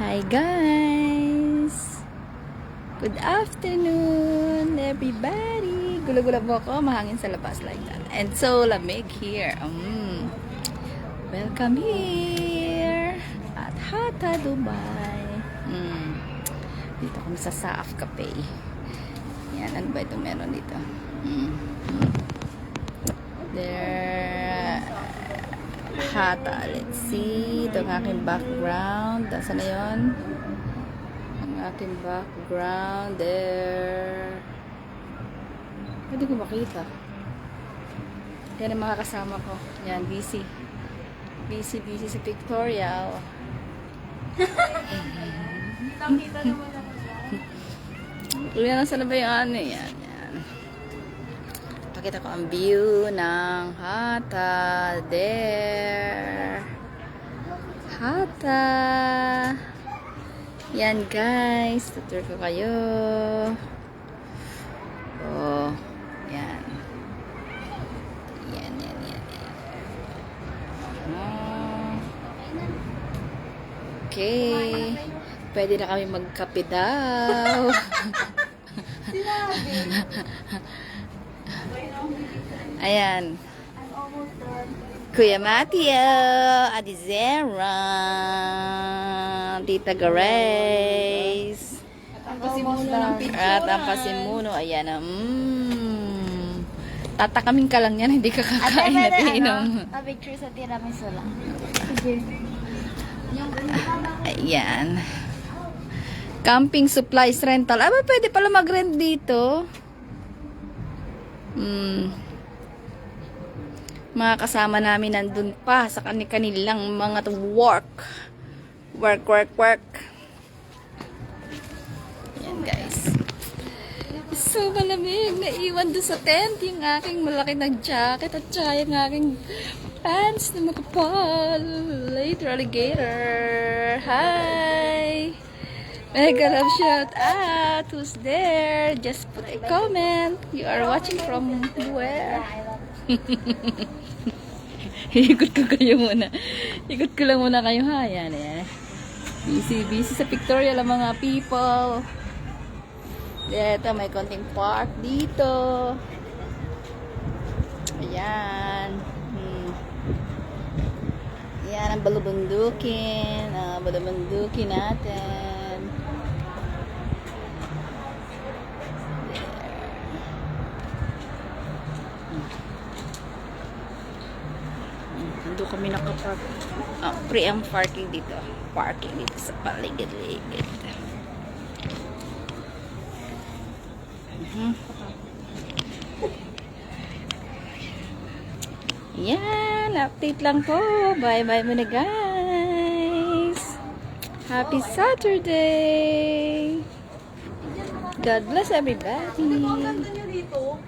Hi guys! Good afternoon everybody! Gula-gula po ako, mahangin sa labas like that. And so, lamig here. Welcome here at Hatta, Dubai. Dito kami sa Saaf Cafe. Yan, ano ba itong meron dito? There, Hatta. Let's see. Ito ang aking background. Nasaan na yun? Ang aking background. There. Hindi ko makita. Yan ang mga kasama ko. Yan, busy. Busy sa pictorial. Nakita naman ako dyan. Yan, saan na ba yung ano? Yan. Pakita ko ang view ng Hatta. There. Hatta. Yan guys. Tutur ko kayo. Oh. Yan. Yan. Okay. Pwede na kami magkape daw. Sinabi. Ayan. I'm almost done. Kuya Matthew, Adizera, Tita Grace, Ang pasimuno ng picture. at ang pasimuno. Ayan na. Tatakamin ka lang yan, hindi ka kakain na tinom. picture sa tiramisu lang. Sige. Ayan. Camping supplies rental. Aba, pwede pala mag-rent dito. Mga kasama namin nandun pa sa kanilang mga work. Ayan guys. So malamig. Naiwan doon sa tent yung aking malaki na jacket at saka yung aking pants na makapal. Later alligator. Hi! Mega love shout out. Who's there? Just put a comment. You are watching from where? Ikot ko kayo muna. Ikot ko lang muna kayo ha. Yan eh. Busy sa pictorial ang mga people. Dito may konting park dito. Ayan. Yan ang balubundukin. Balubundukin natin. Doon kami nakapark. Free ang parking dito. Parking dito sa paligid-ligid. Yan. Update lang po. Bye-bye muna guys. Happy Saturday. God bless everybody. Ang ganda nyo dito.